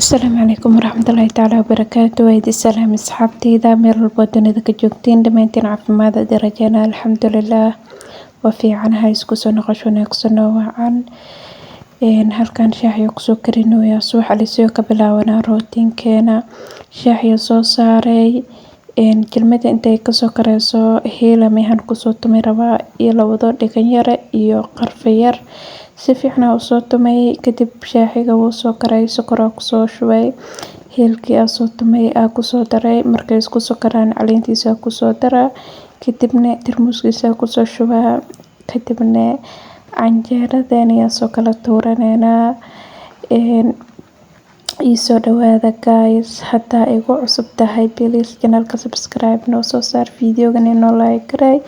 Asalaamu calaykum waraxmatullaahi tacaala wabarakaatu. Waa idin salaam asxaabteyda meel walbo dunida ka joogtiin dhammaantiin caafimaad aad rajayna alxamdulillaah waa fiicanahay isku soo noqosho wanaagsan oo wacan halkan shaaxyo kusoo karinooya subax alisoo ka bilaabanaa rootinkeena shaaxyo soo saaray jilmada intay kasoo kareyso heela meehan kusoo tumi rabaa iyo labado dhigan yare iyo qarfe yar si fiican usoo tumay kadib shaaxiga wuu soo karay sokor kusoo shubay heelkii soo tumay kusoo daray markay isku soo karaan caleentiisa kusoo daraa kadibna tarmuuskiisa kusoo shubaa kadibna canjeeradeena soo kala tuuraneynaa soo dhawaada guys hadaa igu cusub tahay please channelka subscribe noo soo saar videogan noo like garay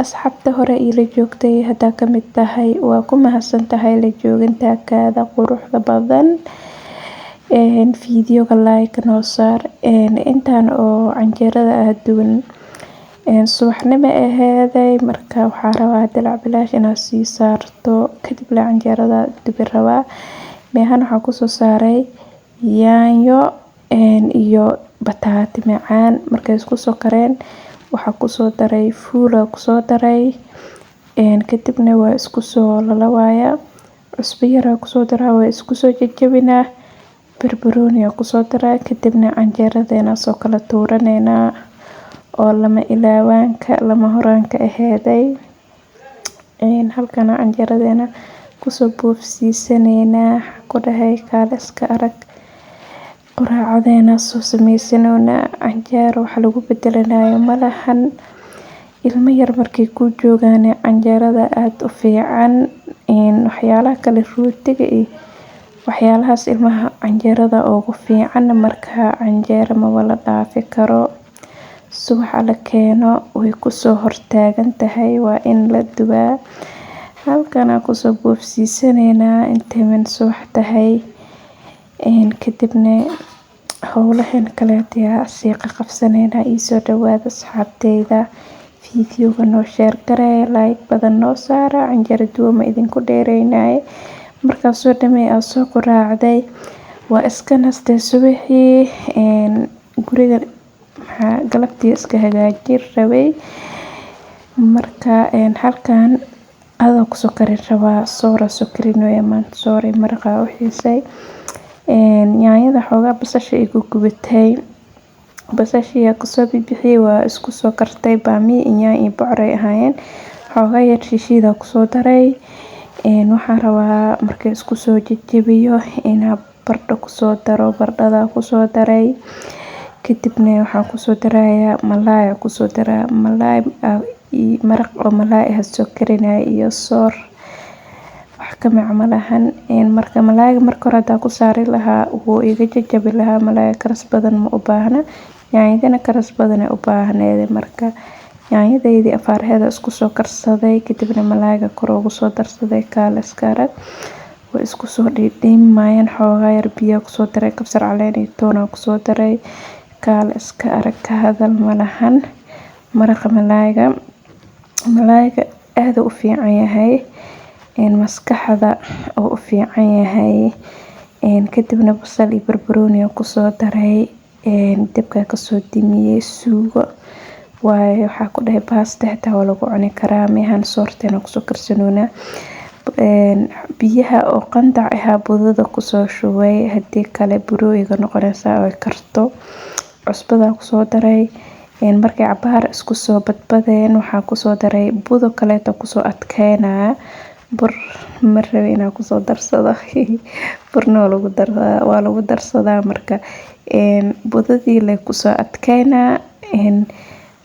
asxaabta hore ila joogtay hadaa kamid tahay waa ku mahadsan tahay la joogintaada quruxda badan videoga like noo saar intaan oo canjeerada duwan subaxnimo aheeday marka waxaa rabaa dalac bilaash inaad sii saarto kadib la canjeerada dubi rabaa meehan waxaa kusoo saaray yaanyo iyo bataati macaan markay isku soo kareen waxaa kusoo daray fuul kusoo daray kadibna waa isku soo lalawaaya cusbo yar kusoo daraa waa isku soo jajabinaa barbarooni kusoo daraa kadibna canjeeradeena soo kala tuuraneynaa oo lama ilaawaanka lama horaanka aheeday halkan canjeeradeena kusoo boofsiisaneynaa ku dhahay kaaliska arag quraacadeena soo sameysanoona canjeero waxa lagu bedelanayo malahan ilmo yar markay ku joogaan canjeerada aad u fiican waxyaalaha kale rootiga iyo waxyaalahaas ilmaha canjeerada ugu fiican marka canjeero ma wala dhaafi karo subax la keeno way kusoo hortaagan tahay waa in la dubaa halkan kusoo boofsiisaneynaa intay man subax tahay kadibna howlahan kale sii qabsaneynaa soo dhawaada asxaabteyda videoga noo share garay like badan noo saara canjeero duwa ma idinku dheereynay markaa soo dhamay soo quraacday waa iska nastay subaxii guriga galabtii iska hagaajin rabay marka halkan adoo kusoo karin rabaa soora soo karinooya maanta soora maraqa u xiisay yaanyada xoogaa basasha igu gubatay basashiya kusoo bibixiyay waa isku soo kartay baamiye iyo bocoray ahaayeen xoogaa yar shishiida kusoo daray waxaan rabaa markay isku soo jajabiyo inaa bardho kusoo daro bardhada kusoo daray kadibna waxaan kusoo darayaa malaay kusoo daraa malaay maraq oo malaay soo karinay iyo soor wax ka macmalahan marka malaayga marka hore hadaa ku saari lahaa wuu iga jajabi lahaa malaay karas badan ma u baahna yaanyadana karas badan u baahneed marka yaanyadeydii afaarheeda isku soo karsaday kadibna malaayga kor ugu soo darsaday kaaliska arag way isku soo dhiidhiimayaan xoogaa yar biyo kusoo daray kabsar caleen iyo toon kusoo daray kaaliska arag ka hadal malahan maraqa malaayga aad u fiican yahay maskaxda oo u fiican yahay kadibna basal iyo barbarooni kusoo daray dabka kasoo dimiyay suugo waayo waxaa ku dhahay baasta xitaa waa lagu cuni karaa meehan soorteena kusoo karsanoona biyaha oo qandac ahaa budada kusoo shubay hadii kale burooyiga noqonaysaa oo karto cusbada kusoo daray markay cabaar isku soo badbadeen waxaa kusoo daray budo kaleeto kusoo adkeynaa bur marraba inaa kusoo darsado burna waa lagu darsadaa marka budadii la kusoo adkeynaa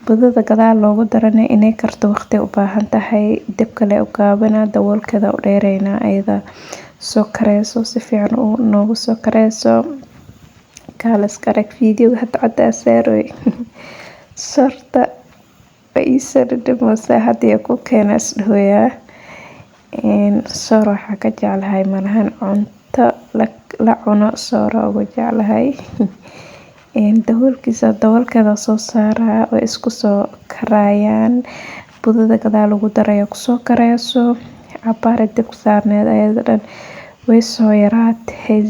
budada gadaal loogu darana inay karto waqti u baahan tahay dab kale u gaabana daboolkeeda u dheereynaa ayada soo kareyso si fiican noogu soo kareyso kaaliska arag videoga hadda cadda saaroy sorta iisoo dhadhamoosa hadii ku keena isdhahooyaa soor waxaa ka jeclahay malahan cunto la cuno soora ugu jeclahay daboolkeeda soo saaraa way isku soo karayaan budada gadaal lagu darayo kusoo kareyso cabaar dab saarneed ayada dhan way soo yaraatay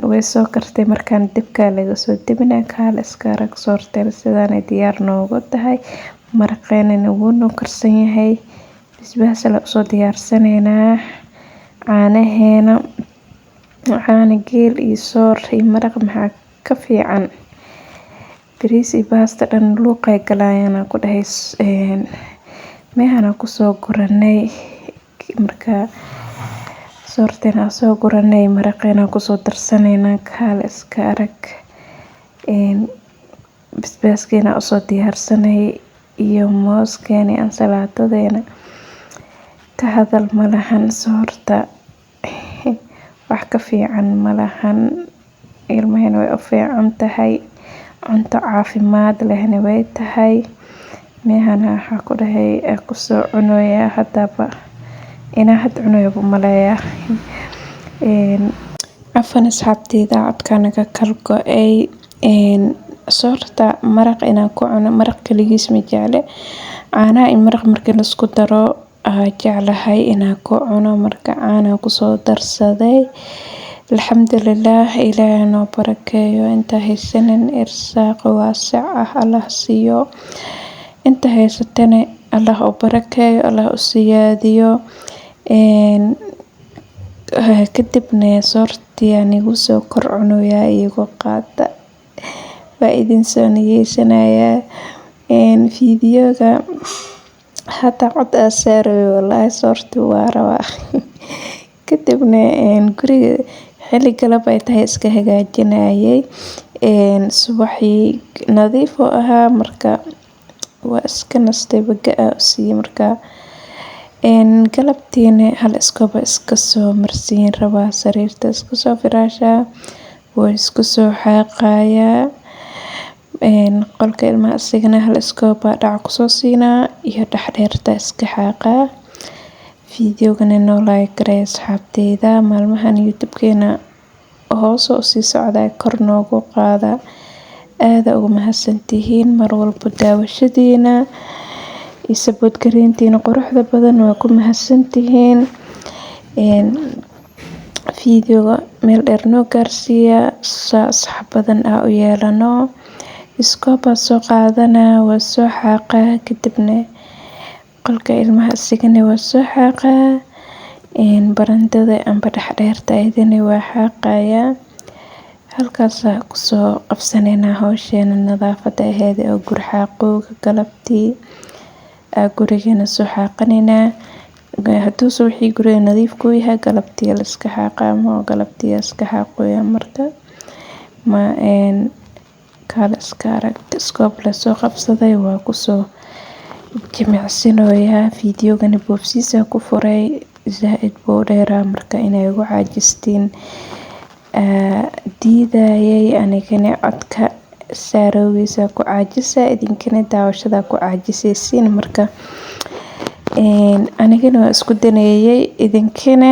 way soo kartay markaan dabka laga soo debinaa kaale iska arag soorteena sidaanay diyaar noogu tahay. Maraqeynana wuu noo karsan yahay. Basbaas la soo diyaarsanaynaa caanaheena. Caana geel iyo soor iyo maraq maxaa ka fiican. Bariis iyo baasta dhan luuqay galayana ku dhahay meehana ku soo guranay markaa soorteena soo guranay maraqeena ku soo darsanayna kaale iska arag basbaaskeena soo diyaarsanay iyo mooskeena ansalaatadeena ka hadal malahan soorta wax ka fiican malahan ilmaheena way u fiican tahay cunto caafimaad lehna way tahay meehana waxaa ku dhahay ku soo cunoya hadaba inaa had cunoya maleeya afan asxaabteeda codkanaga kalgo ay soorta maraq inaan ku cuno maraq kaligiis ma jecla caanaha in maraq markii la isku daro jeclahay inaan ku cuno marka caana ku soo darsaday alxamdulillaah ilaahay noo barakeeyo inta haysanin irsaaq waasic ah Allah siiyo inta haysatana Allah u barakeeyo Allah u siyaadiyo kadibna soortii anigu soo kor cunoya iyago qaata waa idin soo niyeysanaya fiidiyoga hata cod asaarayo wallahi soortii waa rabaa kadibna guriga xilli galab ay tahay iska hagaajinayay subaxii nadiif oo ahaa marka waa iska nastay baga sii marka galabtiina hal iskooba iska soo marsiin rabaa sariirta iska soo firaasha way isku soo xaaqaya qolka ilmaha asigana hal iskooba dhac ku soo siinaa iyo dhaxdheerta iska xaaqa fiidiyogana noo like garay asxaabteeda maalmahan youtube-keena hoos u sii socda kor noogu qaada aad ugu mahadsantihiin mar walba daawashadiina isabood gareentiina quruxda badan waa ku mahadsantihiin fiidiyoga meel dheer noo gaarsiiya sax badan u yeelano iskooba soo qaadana waa soo xaaqa kadibna qolka ilmaha asigana waa soo xaaqa barandada amba dhaxdheerta ayadana waa xaaqaya halkaas ku soo qabsanayna hawsheena nadaafada aheed oo guri xaaqooga galabtii gurigeena soo xaaqanayna haduu subaxii guriga nadiif ku yahay galabtii la iska xaaqamo galabtii iska xaaqoya marka ma kaale iska arag iskoob la soo qabsaday waa ku soo jimicsanooya fiidiyogana boobsiisa ku furay zaaid buu dheeraa marka inay ugu caajistiin diidayay anigana codka saarowgiisa ku caajisa idinkana daawashada ku caajisaysiin marka anigana waa isku daneeyay idinkana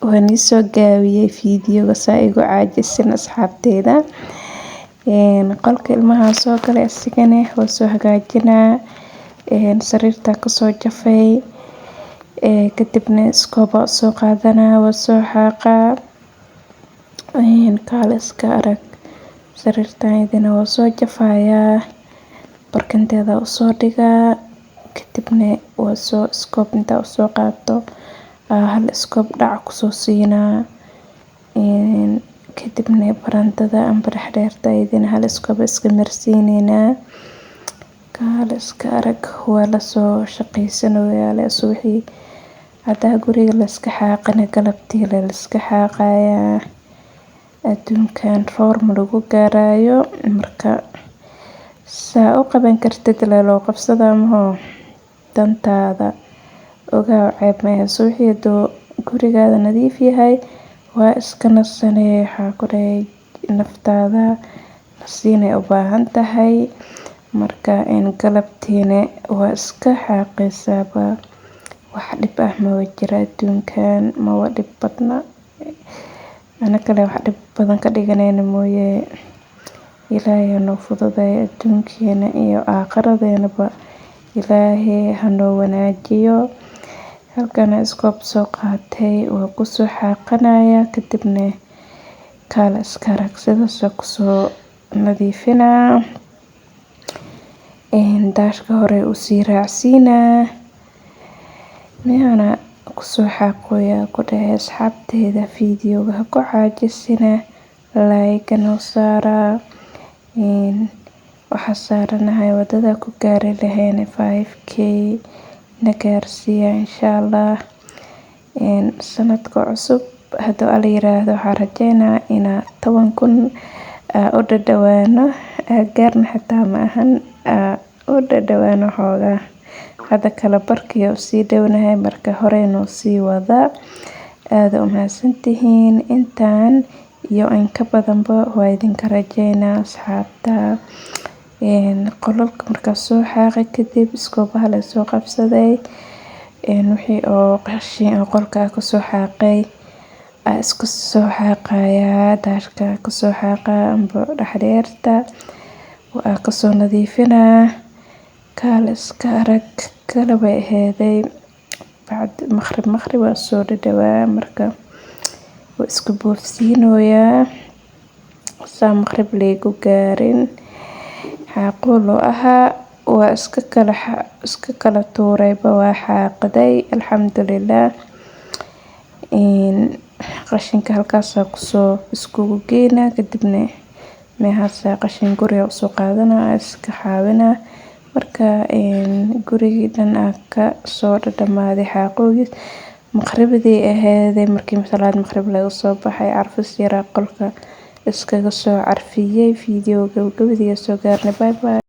waan soo gaabiyay fiidiyoga saa igu caajisin asxaabteeda qolka ilmaha soo galay asigana waa soo hagaajinaa sariirta ka soo jafay kadibna iskooba soo qaadana waa soo xaaqa kaale iska arag sariirtaydina waa soo jafaya barkinteeda u soo dhigaa kadibna waa soo iskoob inta u soo qaato hal iskoob dhac ku soo siinaa kadibna barandada amba dhaxdheerta ayadana hal iskoob iska marsiinayna kaale iska arag waa la soo shaqaysanayaa la subaxii hadaa guriga la iska xaaqana galabtii la iska xaaqaya adduunkan roor ma lagu gaarayo marka saa u qaban kartid loo qabsada maho dantaada ogaa ceeb ma subaxii haduu gurigaada nadiif yahay waa iska nasanay waxaa ku dhahay naftaada nasiinay u baahan tahay marka galabtiina waa iska xaaqaysaaba wax dhib ah ma jira adduunkan ma waa dhib badna ana kale wax dhib badan ka dhiganayna mooye ilaahay noo fududeeyo adduunkeena iyo aakhiradeenaba ilaahay hanoo wanaajiyo halkana iskoob soo qaatay waa ku soo xaaqanaya kadibna kaala iska arag sidaas oo kusoo nadiifinaa. Daashka hore u sii raacsiinaa. Miyana kusoo xaqooya ku dhahay asxaabteeda fiidiyowga ha ku caajisina like noo saaraa. Waxaa saaranahay wadada ku gaari lahayn 5k na gaarsiiya insha Allah. Sanadka cusub hadduu ala yiraahdo waxaa rajeynaa inaa 10,000 u dhadhawaano gaarna xitaa ma ahan u dhadhawaano xoogaa. Hadda kala barkiyo sii dhawnahay marka horeynu sii wada. Aad u mahadsantihiin intaan iyo in ka badanba waa idinka rajeynaa asxaabta. Qolalka markaa soo xaaqay kadib iskoobaha la soo qabsaday. Wixii oo qashin oo qolka ku soo xaaqay isku soo xaaqaya daashka ku soo xaaqa amba dhaxdheerta waa ka soo nadiifinaa. Kaala iska arag kala way aheeday bacd maqrib waa soo dhadhawaa marka waa isku boofsiinooyaa saa maqrib leegu gaarin. Xaaqulu ahaa waa iska kala tuurayba waa xaaqday alxamdulillah. Qashinka halkaas kusoo iskugu geynaa kadibna meehasa qashin guriga u soo qaadanaa iska xaawinaa. Marka gurigii dhan ka soo dhadhamaaday xaqoogiis maqribadii aheeday markii salaad maqrib lagu soo baxay carfis yara qolka iskaga soo carfiyay fiidiyowga gabadhiisa soo gaarnay bye bye.